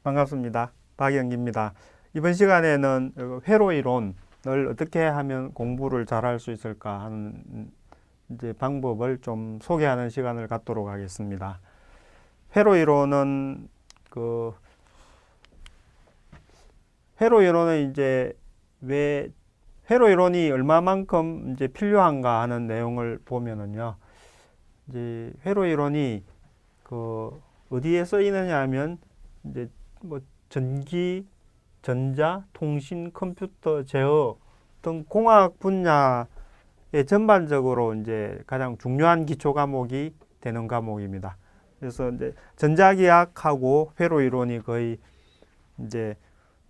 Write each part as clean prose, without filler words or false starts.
반갑습니다. 박영기입니다. 이번 시간에는 회로 이론을 어떻게 하면 공부를 잘할 수 있을까 하는 이제 방법을 좀 소개하는 시간을 갖도록 하겠습니다. 회로 이론은 회로 이론은 이제 왜 회로 이론이 얼마만큼 이제 필요한가 하는 내용을 보면은요. 이제 회로 이론이 어디에 쓰이느냐 하면 이제 뭐 전기, 전자, 통신, 컴퓨터, 제어 등 공학 분야에 전반적으로 이제 가장 중요한 기초 과목이 되는 과목입니다. 그래서 이제 전자기학하고 회로 이론이 거의 이제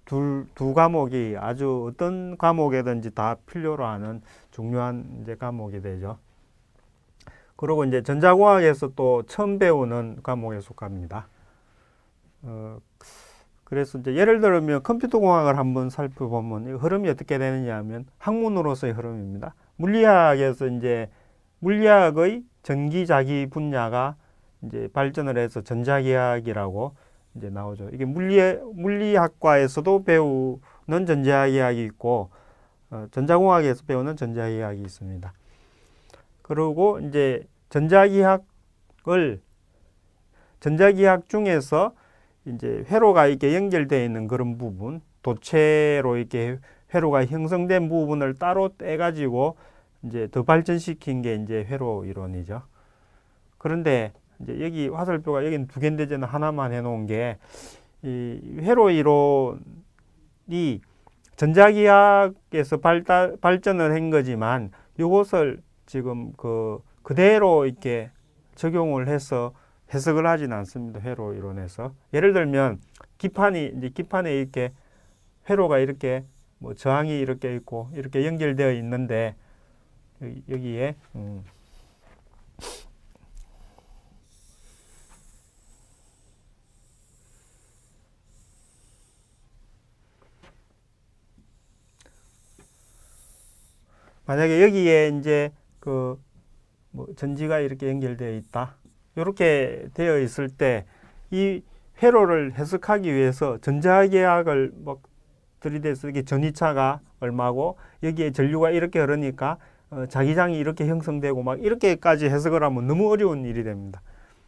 두 과목이 아주 어떤 과목이든지 다 필요로 하는 중요한 이제 과목이 되죠. 그리고 이제 전자공학에서 또 처음 배우는 과목에 속합니다. 그래서 이제 예를 들면 컴퓨터 공학을 한번 살펴보면 이 흐름이 어떻게 되느냐 하면 학문으로서의 흐름입니다. 물리학에서 이제 물리학의 전기자기 분야가 이제 발전을 해서 전자기학이라고 이제 나오죠. 이게 물리학과에서도 배우는 전자기학이 있고, 전자공학에서 배우는 전자기학이 있습니다. 그리고 이제 전자기학 중에서 이제 회로가 이렇게 연결되어 있는 그런 부분, 도체로 이렇게 회로가 형성된 부분을 따로 떼가지고 이제 더 발전시킨 게 이제 회로 이론이죠. 그런데 이제 여기 화살표가 여기는 두 개인데 저는 하나만 해놓은 게, 이 회로 이론이 전자기학에서 발전을 한 거지만 이것을 지금 그대로 이렇게 적용을 해서 해석을 하지는 않습니다. 회로 이론에서. 예를 들면 기판에 이렇게 회로가 이렇게 뭐 저항이 이렇게 있고 이렇게 연결되어 있는데 여기에 만약에 여기에 이제 뭐 전지가 이렇게 연결되어 있다. 이렇게 되어 있을 때 이 회로를 해석하기 위해서 전자기학을 막 들이대서 이게 전위차가 얼마고 여기에 전류가 이렇게 흐르니까 자기장이 이렇게 형성되고 막 이렇게까지 해석을 하면 너무 어려운 일이 됩니다.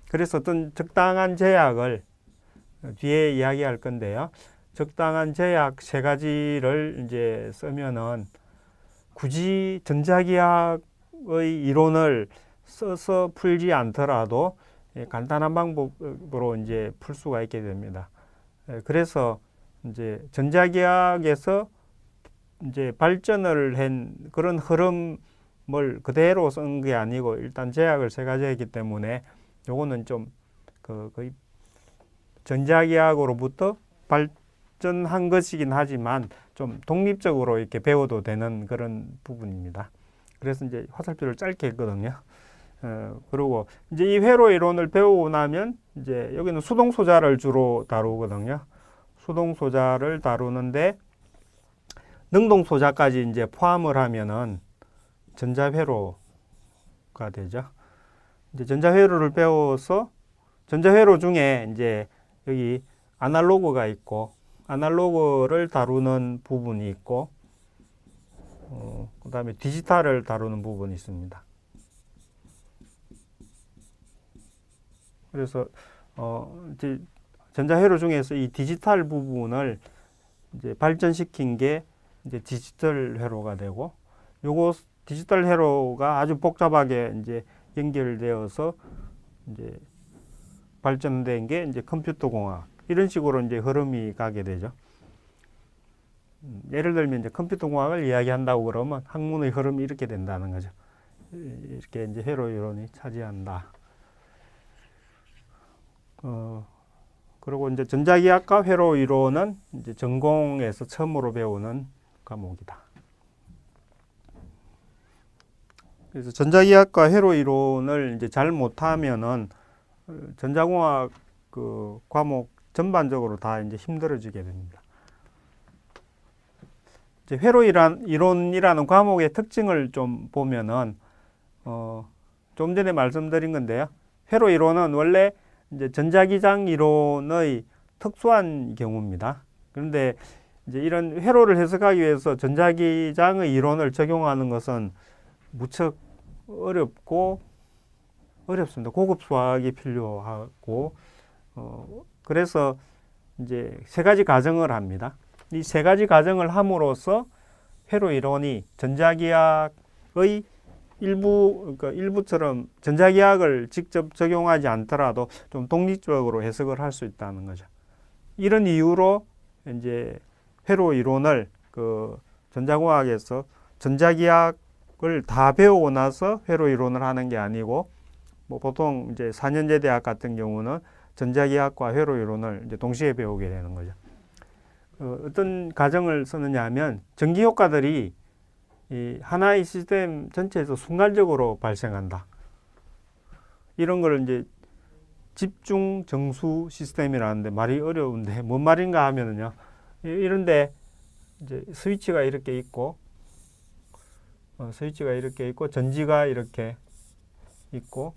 그래서 어떤 적당한 제약을 뒤에 이야기할 건데요. 적당한 제약 세 가지를 이제 쓰면은 굳이 전자기학의 이론을 써서 풀지 않더라도 간단한 방법으로 이제 풀 수가 있게 됩니다. 그래서 이제 전자기학에서 이제 발전을 한 그런 흐름을 그대로 쓴 게 아니고 일단 제약을 세 가지 했기 때문에 요거는 좀 거의 전자기학으로부터 발전한 것이긴 하지만 좀 독립적으로 이렇게 배워도 되는 그런 부분입니다. 그래서 이제 화살표를 짧게 했거든요. 그리고 이제 이 회로 이론을 배우고 나면 이제 여기는 수동소자를 주로 다루거든요. 수동소자를 다루는데 능동소자까지 이제 포함을 하면은 전자회로가 되죠. 이제 전자회로를 배워서 전자회로 중에 이제 여기 아날로그가 있고 아날로그를 다루는 부분이 있고 그 다음에 디지털을 다루는 부분이 있습니다. 그래서 이제 전자회로 중에서 이 디지털 부분을 이제 발전시킨 게 이제 디지털 회로가 되고, 요거 디지털 회로가 아주 복잡하게 이제 연결되어서 이제 발전된 게 이제 컴퓨터 공학, 이런 식으로 이제 흐름이 가게 되죠. 예를 들면 이제 컴퓨터 공학을 이야기한다고 그러면 학문의 흐름이 이렇게 된다는 거죠. 이렇게 이제 회로 이론이 차지한다. 그리고 이제 전자기학과 회로 이론은 이제 전공에서 처음으로 배우는 과목이다. 그래서 전자기학과 회로 이론을 이제 잘 못하면은 전자공학 과목 전반적으로 다 이제 힘들어지게 됩니다. 이제 회로 이론이라는 과목의 특징을 좀 보면은 좀 전에 말씀드린 건데요. 회로 이론은 원래 이제 전자기장 이론의 특수한 경우입니다. 그런데 이제 이런 회로를 해석하기 위해서 전자기장의 이론을 적용하는 것은 무척 어렵습니다. 고급 수학이 필요하고, 그래서 이제 세 가지 가정을 합니다. 이 세 가지 가정을 함으로써 회로 이론이 전자기학의 그러니까 일부처럼 전자기학을 직접 적용하지 않더라도 좀 독립적으로 해석을 할 수 있다는 거죠. 이런 이유로 이제 회로 이론을 그 전자공학에서 전자기학을 다 배우고 나서 회로 이론을 하는 게 아니고, 뭐 보통 이제 4년제 대학 같은 경우는 전자기학과 회로 이론을 이제 동시에 배우게 되는 거죠. 어떤 가정을 쓰느냐 하면 전기 효과들이 이 하나의 시스템 전체에서 순간적으로 발생한다. 이런 걸 이제 집중 정수 시스템이라는데 말이 어려운데 뭔 말인가 하면은요. 이런데 이제 스위치가 이렇게 있고, 전지가 이렇게 있고,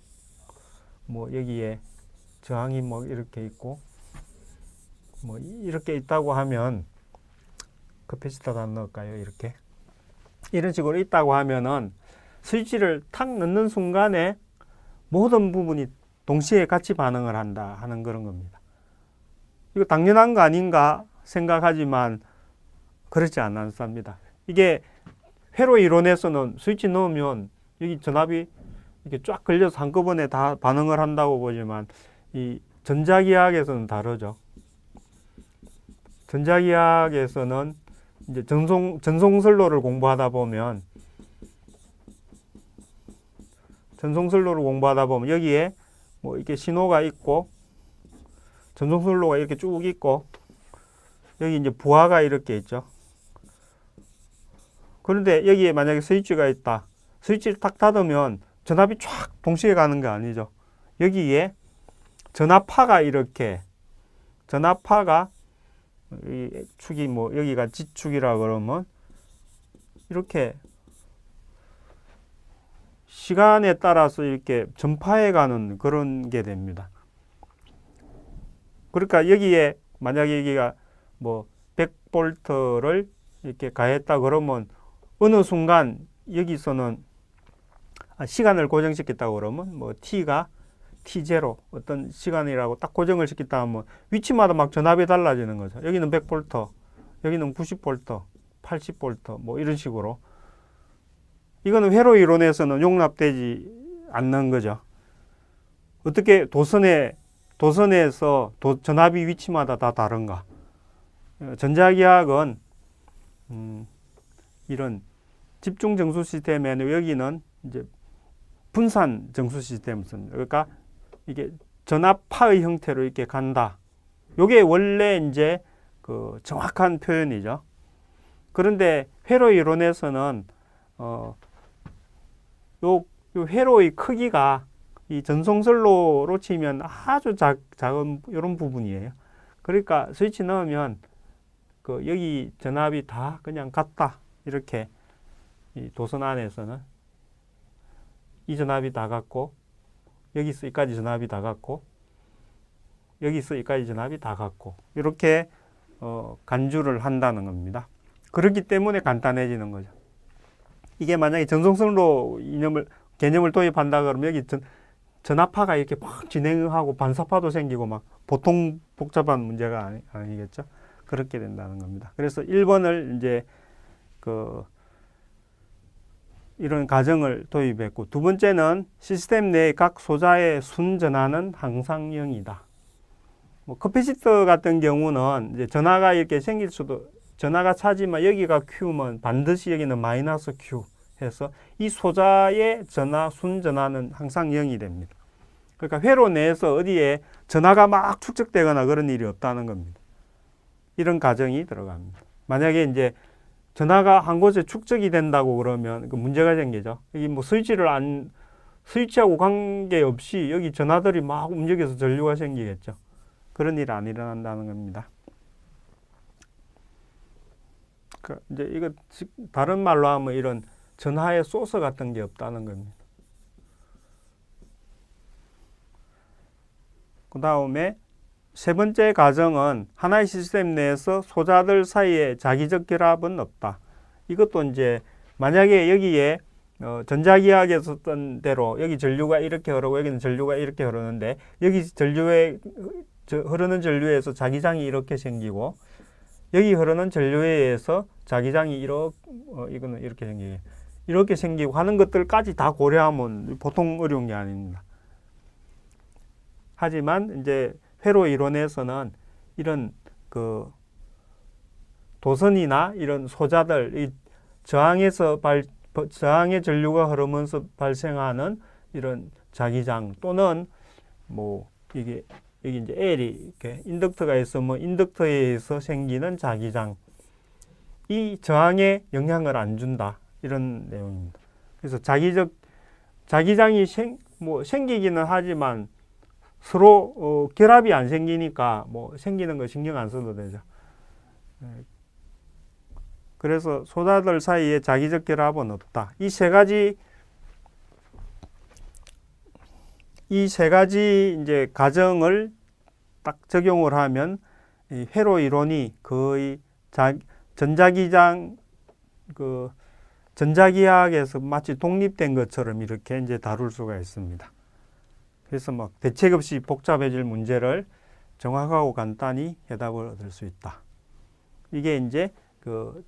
뭐 여기에 저항이 뭐 이렇게 있고, 뭐 이렇게 있다고 하면 커피시터도 안 넣을까요? 이렇게 이런 식으로 있다고 하면은 스위치를 탁 넣는 순간에 모든 부분이 동시에 같이 반응을 한다 하는 그런 겁니다. 이거 당연한 거 아닌가 생각하지만 그렇지 않습니다. 이게 회로 이론에서는 스위치 넣으면 여기 전압이 이렇게 쫙 걸려서 한꺼번에 다 반응을 한다고 보지만, 이 전자기학에서는 다르죠. 전자기학에서는 이제 전송선로를 공부하다 보면 여기에 뭐 이렇게 신호가 있고, 전송선로가 이렇게 쭉 있고, 여기 이제 부하가 이렇게 있죠. 그런데 여기에 만약에 스위치가 있다. 스위치를 탁 닫으면 전압이 쫙 동시에 가는 게 아니죠. 여기에 전압파가 이 축이 뭐 여기가 G축이라 그러면 이렇게 시간에 따라서 이렇게 전파해 가는 그런 게 됩니다. 그러니까 여기에 만약에 여기가 뭐 100볼트를 이렇게 가했다 그러면 어느 순간 여기서는 시간을 고정시켰다고 그러면 뭐 T가 T0 어떤 시간이라고 딱 고정을 시켰다 하면 위치마다 막 전압이 달라지는 거죠. 여기는 100볼트, 여기는 90볼트, 80볼트 뭐 이런 식으로. 이거는 회로 이론에서는 용납되지 않는 거죠. 어떻게 도선에서 전압이 위치마다 다 다른가? 전자기학은 이런 집중 정수 시스템에는 여기는 이제 분산 정수 시스템을 씁니다. 그러니까 이게 전압파의 형태로 이렇게 간다. 요게 원래 이제 그 정확한 표현이죠. 그런데 회로 이론에서는 요 회로의 크기가 이 전송선로로 치면 아주 작은 이런 부분이에요. 그러니까 스위치 넣으면 그 여기 전압이 다 그냥 같다. 이렇게 이 도선 안에서는 이 전압이 다 같고, 여기서 여기까지 전압이 다 같고, 여기서 여기까지 전압이 다 같고, 이렇게 간주를 한다는 겁니다. 그렇기 때문에 간단해지는 거죠. 이게 만약에 전송선로 개념을 도입한다 그러면 여기 전압파가 이렇게 막 진행하고 반사파도 생기고 막 보통 복잡한 문제가 아니겠죠. 그렇게 된다는 겁니다. 그래서 1번을 이제 이런 가정을 도입했고, 두 번째는 시스템 내 각 소자의 순전하는 항상 0이다. 뭐 커피시터 같은 경우는 이제 전하가 이렇게 생길 수도, 전하가 차지만 여기가 Q면 반드시 여기는 마이너스 Q 해서 이 소자의 전하, 순전하는 항상 0이 됩니다. 그러니까 회로 내에서 어디에 전하가 막 축적되거나 그런 일이 없다는 겁니다. 이런 가정이 들어갑니다. 만약에 이제 전하가 한 곳에 축적이 된다고 그러면 그 문제가 생기죠. 여기 뭐 스위치하고 관계없이 여기 전하들이 막 움직여서 전류가 생기겠죠. 그런 일이 안 일어난다는 겁니다. 이제 이거 다른 말로 하면 이런 전하의 소스 같은 게 없다는 겁니다. 그 다음에 세 번째 가정은 하나의 시스템 내에서 소자들 사이에 자기적 결합은 없다. 이것도 이제 만약에 여기에 전자기하학에서 썼던 대로 여기 전류가 이렇게 흐르고 여기는 전류가 이렇게 흐르는데 여기 전류에 흐르는 전류에서 자기장이 이렇게 생기고 여기 흐르는 전류에 의해서 자기장이 이거는 이렇게 생기고 하는 것들까지 다 고려하면 보통 어려운 게 아닙니다. 하지만 이제 회로 이론에서는 이런 그 도선이나 이런 소자들, 이 저항의 전류가 흐르면서 발생하는 이런 자기장 또는 뭐 이게 여기 이제 L이 이렇게 인덕터가 있으면 인덕터에 의해서 생기는 자기장, 이 저항에 영향을 안 준다, 이런 내용입니다. 그래서 자기장이 생기기는 하지만 서로 결합이 안 생기니까 뭐 생기는 거 신경 안 써도 되죠. 그래서 소자들 사이에 자기적 결합은 없다. 이 세 가지 이제 가정을 딱 적용을 하면 이 회로 이론이 거의 전자기하학에서 마치 독립된 것처럼 이렇게 이제 다룰 수가 있습니다. 그래서 막 대책 없이 복잡해질 문제를 정확하고 간단히 해답을 얻을 수 있다. 이게 이제 그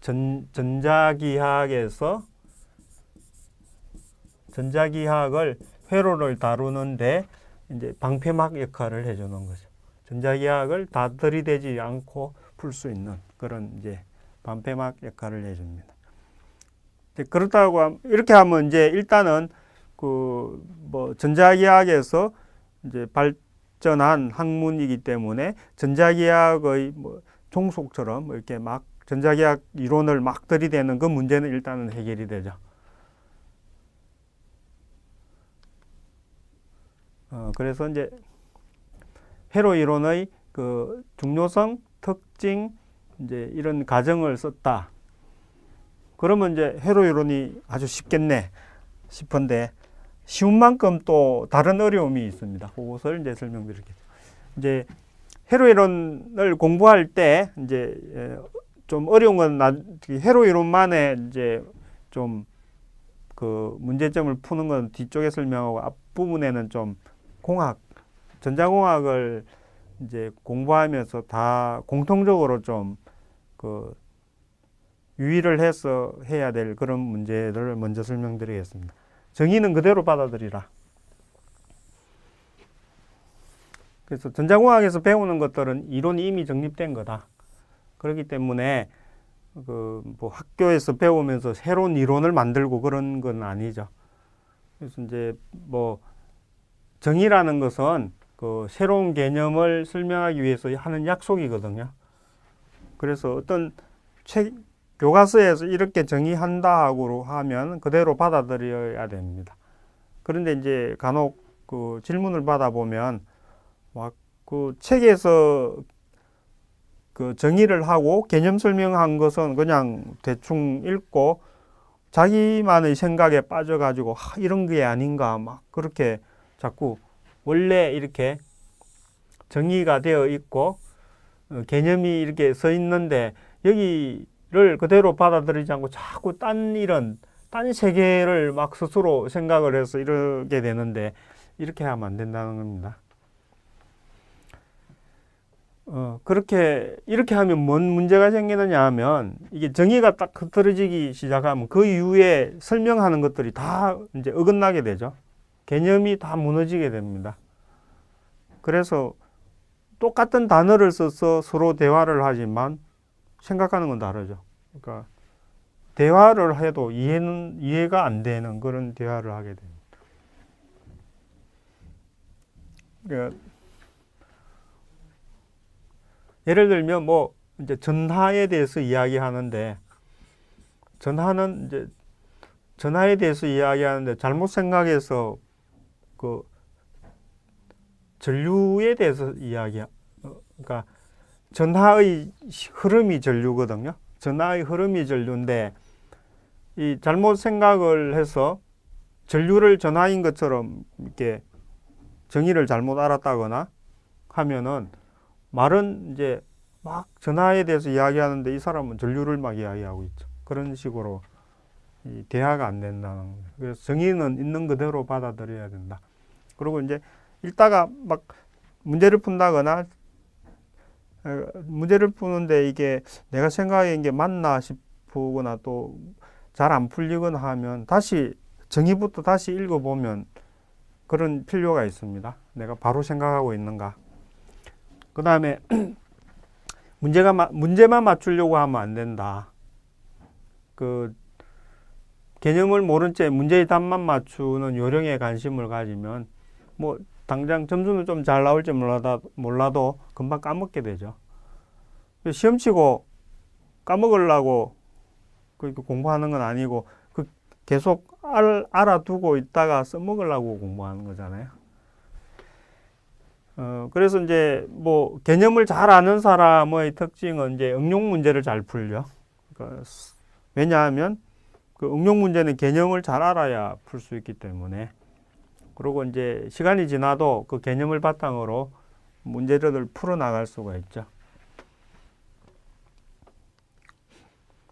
전자기하학을 회로를 다루는데 이제 방패막 역할을 해주는 거죠. 전자기하학을 다 들이대지 않고 풀 수 있는 그런 이제 방패막 역할을 해줍니다. 그렇다고 이렇게 하면 이제 일단은 그 뭐 전자기하학에서 이제 발전한 학문이기 때문에 전자기하학의 뭐 종속처럼 이렇게 막 전자기하학 이론을 막 들이대는 그 문제는 일단은 해결이 되죠. 그래서 이제 회로 이론의 그 중요성, 특징, 이제 이런 가정을 썼다. 그러면 이제 회로 이론이 아주 쉽겠네 싶은데 쉬운 만큼 또 다른 어려움이 있습니다. 그것을 이제 설명드릴게요. 이제 회로 이론을 공부할 때 이제 좀 어려운 건 회로 이론만의 이제 좀 그 문제점을 푸는 건 뒤쪽에 설명하고 앞부분에는 좀 전자공학을 이제 공부하면서 다 공통적으로 좀 그 유의를 해서 해야 될 그런 문제를 먼저 설명드리겠습니다. 정의는 그대로 받아들이라. 그래서 전자공학에서 배우는 것들은 이론이 이미 정립된 거다. 그렇기 때문에 그 뭐 학교에서 배우면서 새로운 이론을 만들고 그런 건 아니죠. 그래서 이제 뭐 정의라는 것은 그 새로운 개념을 설명하기 위해서 하는 약속이거든요. 그래서 어떤 교과서에서 이렇게 정의한다 하고 하면 그대로 받아들여야 됩니다. 그런데 이제 간혹 그 질문을 받아보면 막 그 책에서 그 정의를 하고 개념 설명한 것은 그냥 대충 읽고 자기만의 생각에 빠져가지고 이런 게 아닌가 막 그렇게 자꾸 원래 이렇게 정의가 되어 있고 개념이 이렇게 써 있는데 여기를 그대로 받아들이지 않고 자꾸 딴 세계를 막 스스로 생각을 해서 이러게 되는데 이렇게 하면 안 된다는 겁니다. 이렇게 하면 뭔 문제가 생기느냐 하면 이게 정의가 딱 흐트러지기 시작하면 그 이후에 설명하는 것들이 다 이제 어긋나게 되죠. 개념이 다 무너지게 됩니다. 그래서 똑같은 단어를 써서 서로 대화를 하지만 생각하는 건 다르죠. 그러니까 대화를 해도 이해가 안 되는 그런 대화를 하게 됩니다. 그러니까 예를 들면 뭐 이제 전하에 대해서 이야기하는데 전하에 대해서 이야기하는데 잘못 생각해서 그 전류에 대해서 그러니까 전하의 흐름이 전류거든요. 전하의 흐름이 전류인데 이 잘못 생각을 해서 전류를 전하인 것처럼 이렇게 정의를 잘못 알았다거나 하면은 말은 이제 막 전하에 대해서 이야기하는데 이 사람은 전류를 막 이야기하고 있죠. 그런 식으로 이 대화가 안 된다는 거예요. 그래서 정의는 있는 그대로 받아들여야 된다. 그리고 이제 읽다가 막 문제를 푼다거나 문제를 푸는데 이게 내가 생각한 게 맞나 싶거나 또 잘 안 풀리거나 하면 다시 정의부터 다시 읽어보면 그런 필요가 있습니다. 내가 바로 생각하고 있는가. 그 다음에 문제만 맞추려고 하면 안 된다. 그 개념을 모른 채 문제의 답만 맞추는 요령에 관심을 가지면 뭐 당장 점수는 좀 잘 나올지 몰라도 금방 까먹게 되죠. 시험 치고 까먹으려고 그렇게 공부하는 건 아니고 그 계속 알아두고 있다가 써먹으려고 공부하는 거잖아요. 그래서 이제 뭐 개념을 잘 아는 사람의 특징은 이제 응용 문제를 잘 풀죠. 그러니까 왜냐하면 그 응용 문제는 개념을 잘 알아야 풀 수 있기 때문에. 그리고 이제 시간이 지나도 그 개념을 바탕으로 문제들을 풀어 나갈 수가 있죠.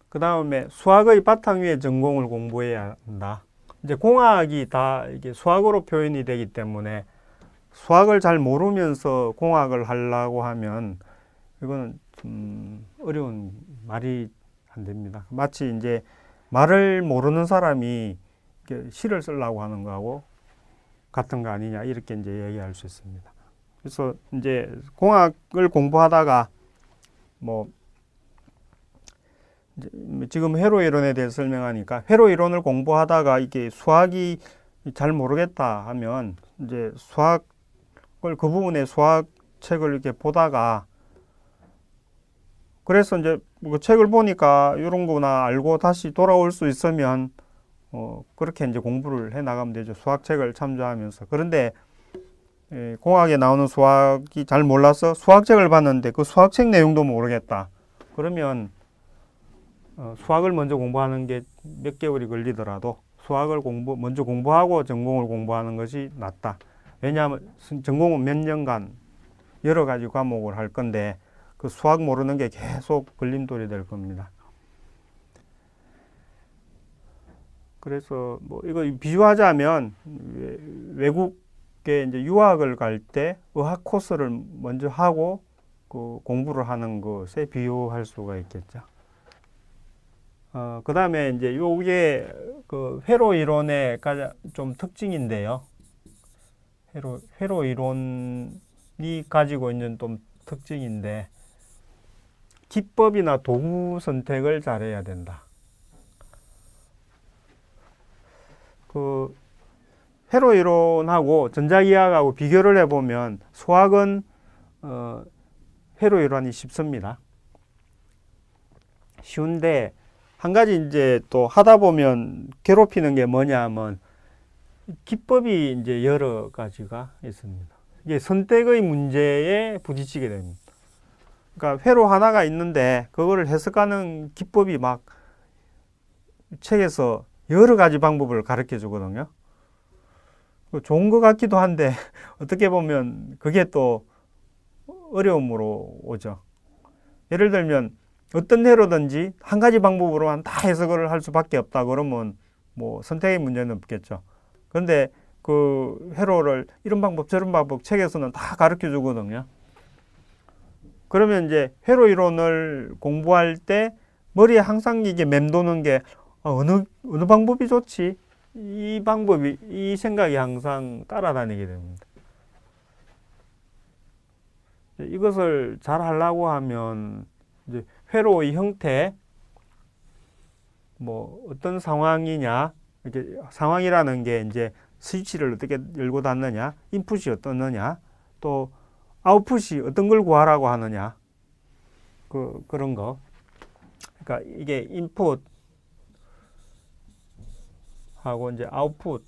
그 다음에 수학의 바탕 위에 전공을 공부해야 한다. 이제 공학이 다 이게 수학으로 표현이 되기 때문에 수학을 잘 모르면서 공학을 하려고 하면 이거는 좀 어려운 말이 안 됩니다. 마치 이제 말을 모르는 사람이 시를 쓰려고 하는 거하고 같은 거 아니냐 이렇게 이제 얘기할 수 있습니다. 그래서 이제 공학을 공부하다가 뭐 지금 회로 이론에 대해서 설명하니까 회로 이론을 공부하다가 이게 수학이 잘 모르겠다 하면 이제 수학을 그 부분의 수학 책을 이렇게 보다가 그래서 이제 그 책을 보니까 이런 거나 알고 다시 돌아올 수 있으면 그렇게 이제 공부를 해 나가면 되죠. 수학책을 참조하면서. 그런데 공학에 나오는 수학이 잘 몰라서 수학책을 봤는데 그 수학책 내용도 모르겠다. 그러면 수학을 먼저 공부하는 게 몇 개월이 걸리더라도 수학을 먼저 공부하고 전공을 공부하는 것이 낫다. 왜냐하면 전공은 몇 년간 여러 가지 과목을 할 건데 그 수학 모르는 게 계속 걸림돌이 될 겁니다. 그래서 뭐 이거 비유하자면 외국에 이제 유학을 갈 때 의학 코스를 먼저 하고 그 공부를 하는 것에 비유할 수가 있겠죠. 그 다음에 이제 요게 그 회로 이론의 가장 좀 특징인데요. 회로 이론이 가지고 있는 좀 특징인데 기법이나 도구 선택을 잘해야 된다. 그 회로 이론하고 전자기하학하고 비교를 해보면 수학은 회로 이론이 쉽습니다. 쉬운데 한 가지 이제 또 하다 보면 괴롭히는 게 뭐냐 하면 기법이 이제 여러 가지가 있습니다. 이게 선택의 문제에 부딪히게 됩니다. 그러니까 회로 하나가 있는데 그거를 해석하는 기법이 막 책에서 여러 가지 방법을 가르쳐 주거든요. 좋은 것 같기도 한데 어떻게 보면 그게 또 어려움으로 오죠. 예를 들면 어떤 회로든지 한 가지 방법으로만 다 해석을 할 수밖에 없다 그러면 뭐 선택의 문제는 없겠죠. 그런데 그 회로를 이런 방법 저런 방법 책에서는 다 가르쳐 주거든요. 그러면 이제 회로 이론을 공부할 때 머리에 항상 이게 맴도는 게 어느 방법이 좋지? 이 생각이 항상 따라다니게 됩니다. 이것을 잘 하려고 하면 이제 회로의 형태, 뭐 어떤 상황이냐, 이렇게 상황이라는 게 이제 스위치를 어떻게 열고 닫느냐, 인풋이 어떠느냐, 또 아웃풋이 어떤 걸 구하라고 하느냐, 그런 거. 그러니까 이게 인풋 하고 이제 아웃풋,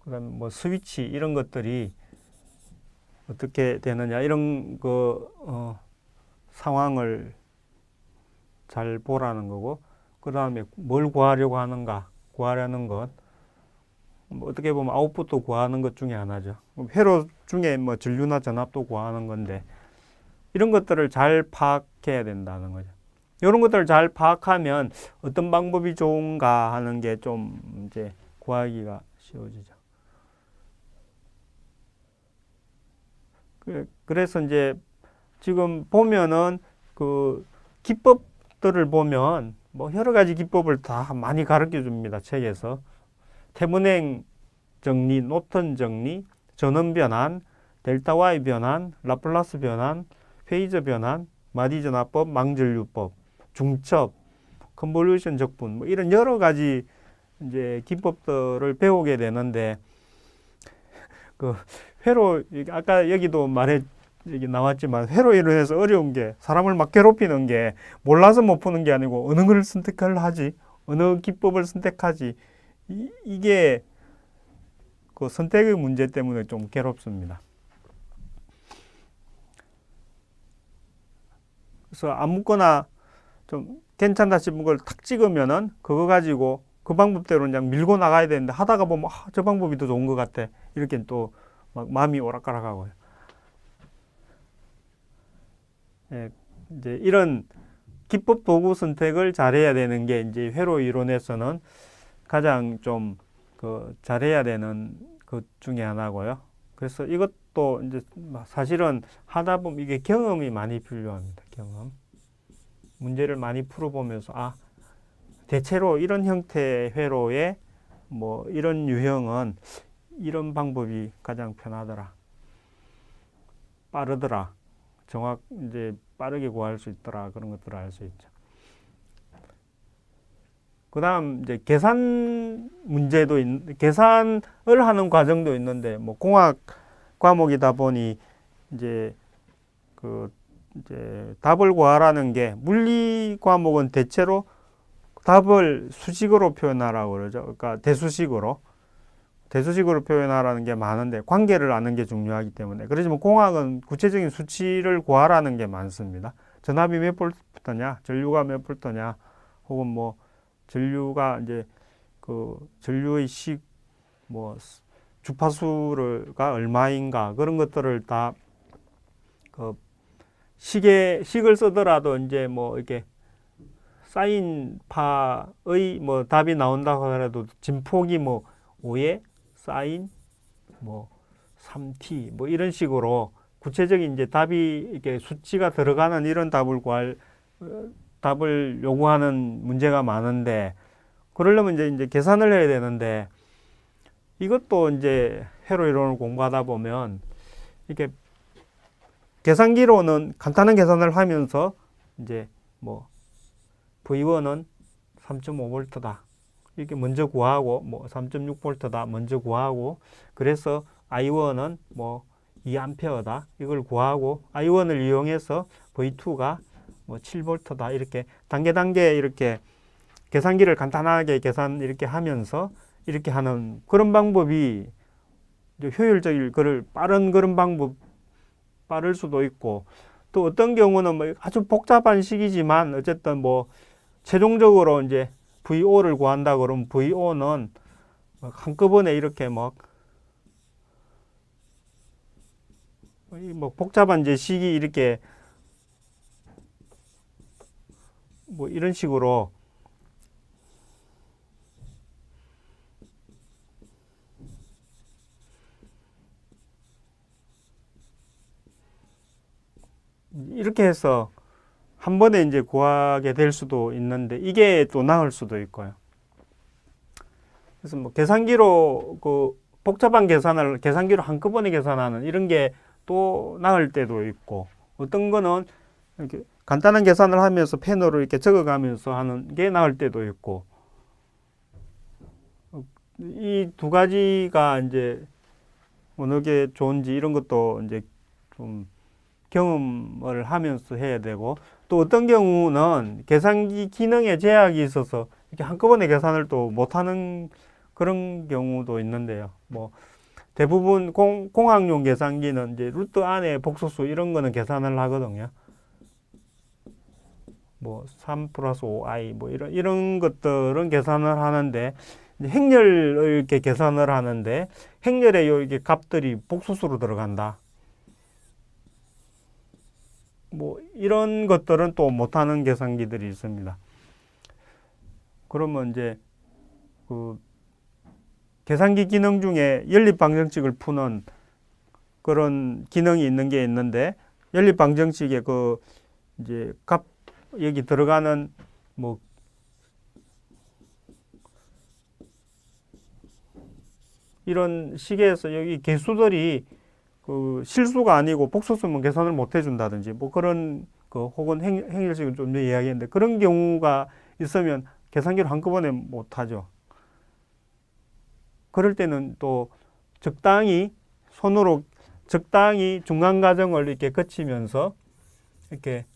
그다음에 뭐 스위치 이런 것들이 어떻게 되느냐 이런 상황을 잘 보라는 거고 그 다음에 뭘 구하려고 하는가 구하려는 것 뭐 어떻게 보면 아웃풋도 구하는 것 중에 하나죠. 회로 중에 뭐 전류나 전압도 구하는 건데 이런 것들을 잘 파악해야 된다는 거죠. 이런 것들을 잘 파악하면 어떤 방법이 좋은가 하는 게 좀 이제 구하기가 쉬워지죠. 그래서 이제 지금 보면은 그 기법들을 보면 뭐 여러 가지 기법을 다 많이 가르쳐 줍니다. 책에서. 태문행 정리, 노턴 정리, 전원 변환, 델타 Y 변환, 라플라스 변환, 페이저 변환, 마디 전화법, 망전류법, 중첩, 컨볼루션 적분 뭐 이런 여러 가지 이제 기법들을 배우게 되는데 그 회로 아까 여기도 여기 나왔지만 회로 인해서 어려운 게 사람을 막 괴롭히는 게 몰라서 못 푸는 게 아니고 어느 걸 선택을 하지 어느 기법을 선택하지 이게 그 선택의 문제 때문에 좀 괴롭습니다. 그래서 아무거나 좀 괜찮다 싶은 걸 탁 찍으면은 그거 가지고 그 방법대로 그냥 밀고 나가야 되는데 하다가 보면 저 방법이 더 좋은 것 같아 이렇게 또 막 마음이 오락가락하고요. 예, 이제 이런 기법 도구 선택을 잘해야 되는 게 이제 회로 이론에서는 가장 좀 그 잘해야 되는 것 중에 하나고요. 그래서 이것도 이제 사실은 하다 보면 이게 경험이 많이 필요합니다. 경험. 문제를 많이 풀어보면서 대체로 이런 형태의 회로에 뭐 이런 유형은 이런 방법이 가장 편하더라. 빠르더라. 이제 빠르게 구할 수 있더라. 그런 것들을 알 수 있죠. 그 다음, 이제 계산을 하는 과정도 있는데, 뭐, 공학 과목이다 보니, 이제, 이제 답을 구하라는 게, 물리 과목은 대체로 답을 수식으로 표현하라고 그러죠. 그러니까 대수식으로 표현하라는 게 많은데, 관계를 아는 게 중요하기 때문에. 그렇지만 공학은 구체적인 수치를 구하라는 게 많습니다. 전압이 몇 볼트냐, 전류가 몇 볼트냐, 혹은 뭐, 전류가 이제 전류의 뭐 주파수가 얼마인가 그런 것들을 다 식을 쓰더라도 이제 뭐 이렇게 사인파의 뭐 답이 나온다고 하더라도 진폭이 뭐 5에 사인 뭐 3t 뭐 이런 식으로 구체적인 이제 답이 이렇게 수치가 들어가는 이런 답을 요구하는 문제가 많은데 그러려면 이제 계산을 해야 되는데 이것도 이제 회로 이론을 공부하다 보면 이렇게 계산기로는 간단한 계산을 하면서 이제 뭐 V1은 3.5V다 이렇게 먼저 구하고 뭐 3.6V다 먼저 구하고 그래서 I1은 뭐 2A다 이걸 구하고 I1을 이용해서 V2가 뭐 7V다 이렇게 단계 이렇게 계산기를 간단하게 계산 이렇게 하면서 이렇게 하는 그런 방법이 효율적일 빠른 그런 방법 빠를 수도 있고 또 어떤 경우는 뭐 아주 복잡한 식이지만 어쨌든 뭐 최종적으로 이제 VO를 구한다 그러면 VO는 한꺼번에 이렇게 뭐 복잡한 이제 식이 이렇게 뭐 이런 식으로 이렇게 해서 한 번에 이제 구하게 될 수도 있는데 이게 또 나을 수도 있고요. 그래서 뭐 계산기로 복잡한 계산을 계산기로 한꺼번에 계산하는 이런 게 또 나을 때도 있고 어떤 거는 이렇게 간단한 계산을 하면서 펜으로 이렇게 적어가면서 하는 게 나을 때도 있고 이 두 가지가 이제 어느 게 좋은지 이런 것도 이제 좀 경험을 하면서 해야 되고 또 어떤 경우는 계산기 기능에 제약이 있어서 이렇게 한꺼번에 계산을 또 못하는 그런 경우도 있는데요. 뭐 대부분 공학용 계산기는 이제 루트 안에 복소수 이런 거는 계산을 하거든요. 뭐 3 플러스 5i 뭐 이런 것들은 계산을 하는데 이제 행렬을 이렇게 계산을 하는데 행렬에 요 이게 값들이 복소수로 들어간다. 뭐 이런 것들은 또 못하는 계산기들이 있습니다. 그러면 이제 그 계산기 기능 중에 연립방정식을 푸는 그런 기능이 있는 게 있는데, 연립방정식에 그 이제 값 여기 들어가는 뭐 이런 식에서 여기 개수들이 그 실수가 아니고 복소수면 계산을 못 해준다든지 뭐 그런 그 혹은 행렬식은 좀 전에 이야기했는데 그런 경우가 있으면 계산기를 한꺼번에 못 하죠. 그럴 때는 또 적당히 손으로 적당히 중간 과정을 이렇게 거치면서 이렇게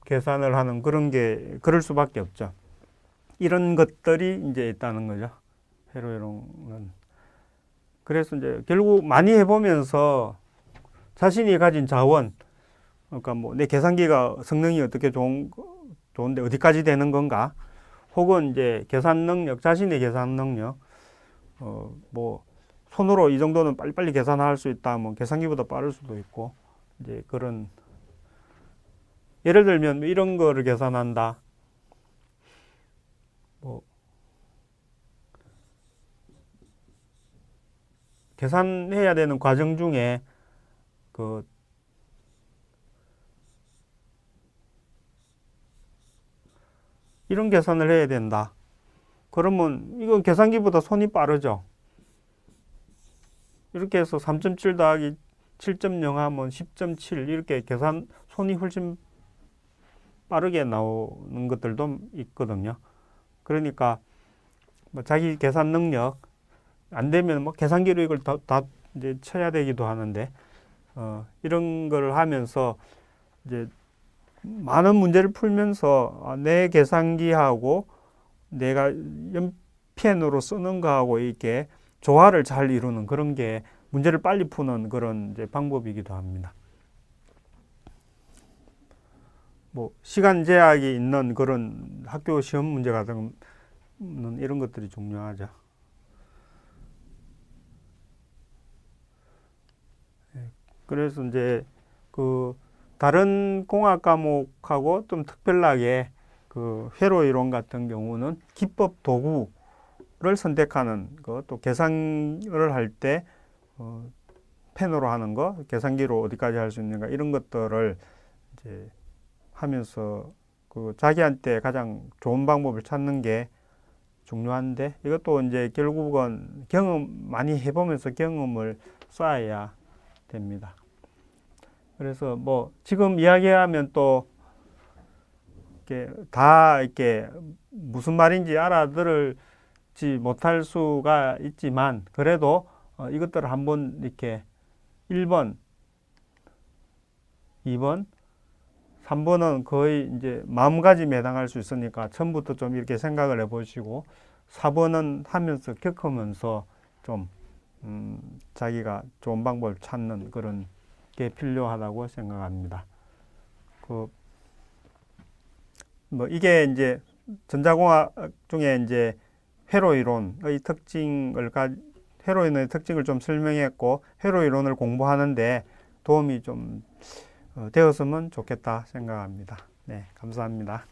계산을 하는 그런 게 그럴 수밖에 없죠. 이런 것들이 이제 있다는 거죠. 회로이론은. 그래서 이제 결국 많이 해보면서 자신이 가진 자원, 그러니까 뭐 내 계산기가 성능이 어떻게 좋은데 어디까지 되는 건가, 혹은 이제 계산 능력, 자신의 계산 능력, 뭐 손으로 이 정도는 빨리빨리 계산할 수 있다, 뭐 계산기보다 빠를 수도 있고, 이제 그런 예를 들면 이런 거를 계산한다. 뭐 계산해야 되는 과정 중에 그 이런 계산을 해야 된다. 그러면 이건 계산기보다 손이 빠르죠. 이렇게 해서 3.7 더하기 7.0 하면 10.7 이렇게 계산 손이 훨씬 빠르게 나오는 것들도 있거든요. 그러니까 뭐 자기 계산 능력 안 되면 뭐 계산기로 이걸 다 이제 쳐야 되기도 하는데, 이런 걸 하면서 이제 많은 문제를 풀면서 내 계산기하고 내가 연펜으로 쓰는 거하고 이렇게 조화를 잘 이루는 그런 게 문제를 빨리 푸는 그런 이제 방법이기도 합니다. 뭐 시간 제약이 있는 그런 학교 시험 문제 같은 이런 것들이 중요하죠. 그래서 이제 그 다른 공학 과목하고 좀 특별하게 그 회로 이론 같은 경우는 기법 도구를 선택하는 것, 또 계산을 할 때 펜으로 하는 거, 계산기로 어디까지 할 수 있는가 이런 것들을 이제 하면서 그 자기한테 가장 좋은 방법을 찾는 게 중요한데, 이것도 이제 결국은 경험 많이 해보면서 경험을 쌓아야 됩니다. 그래서 뭐 지금 이야기하면 또 이렇게 다 이렇게 무슨 말인지 알아들을지 못할 수가 있지만, 그래도 이것들을 한번 이렇게 1번, 2번, 3번은 거의 이제 마음가짐에 해당할 수 있으니까 처음부터 좀 이렇게 생각을 해보시고, 4번은 하면서 겪으면서 좀 자기가 좋은 방법을 찾는 그런 게 필요하다고 생각합니다. 뭐 이게 이제 전자공학 중에 이제 회로 이론의 회로 이론의 특징을 좀 설명했고, 회로 이론을 공부하는데 도움이 좀 되었으면 좋겠다 생각합니다. 네, 감사합니다.